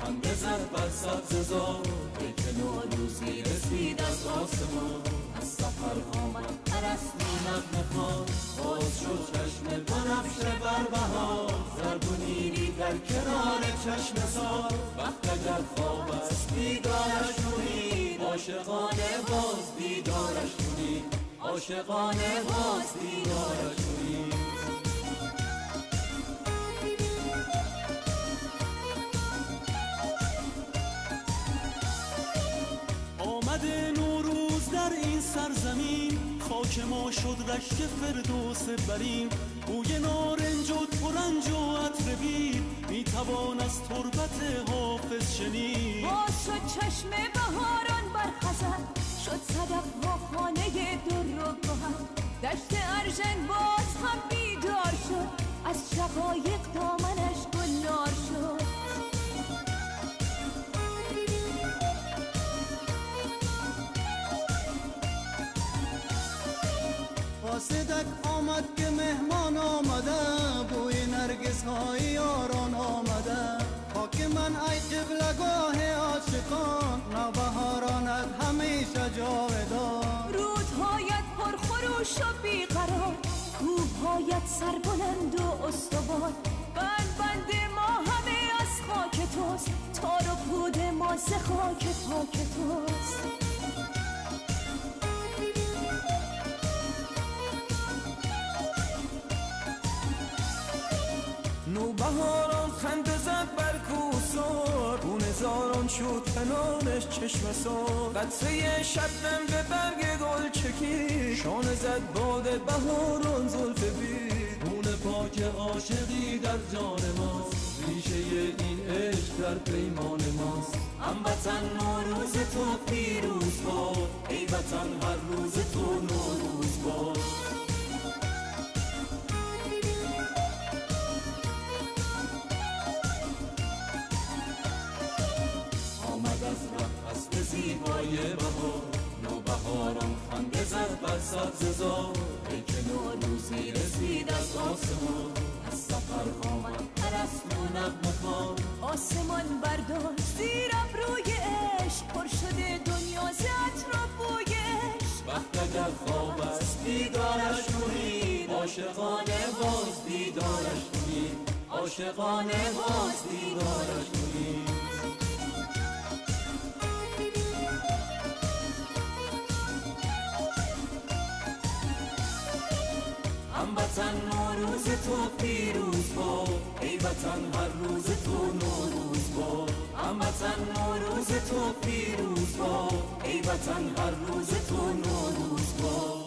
خنده زد بر سبززار ای که نوروزی رسید از آسمان از سفر آمد ارسطو نغمه خوان باز شد چشم بنفشه بر بهار زرد و نیلی در کنار چشم سار وقت اگر خواب است بیدارش کنید عاشقانه باز بیدارش کنید عاشقانه باز بیدارش کنید آمده نوروز در این سرزمین خاک ما شد رشک فردوس برین بوی نارنج و ترنج و عطر بید میتوان از تربت حافظ شنید باز شد چشم بهاران بر خزر شد صدف ها خانه در و گهر دشت ارژن باز هم بیدار شد از شقایق دامنش گلنار شد قاصدک آمد که مهمان آمده بوی نرگس های یاران آمده خاک من ای قبلگاه عاشقان نوبهارانت همیشه جاودان رودهایت پرخروش و بیقرار کوههایت سربلند و استوار بند ما همه از خاک توست تار و پود ما ز خاک پاک توست نوبهاران خنده زد بر کوسار گونه زاران شد کنارش چشم سار قطره شبنم به برگ گل چکی شانه زد باد بهاران زلف بید خون پاک عاشقی در جان ماست ریشه این عشق در پیمان ماست هموطن نوروز تو پیروز باد ای وطن هر روز تو نوروز باد آمد از ره فصل زیبای بهار نوبهاران خنده زد بر سبززار ای که نوروزی رسید از آسمان از سفر آمد ارسطو نغمه خوان آسمان برداشت زیر ابروی عشق پر شده دنیا ز عطر و بوی عشق وقت اگر خواب است بیدارش کنید عاشقانه باز بیدارش کنید عاشقانه باز بیدارش کنید هموطن نوروز تو پیروز باد ای وطن هر روز تو نوروز باد هموطن نوروز تو پیروز باد ای وطن هر روز تو نوروز باد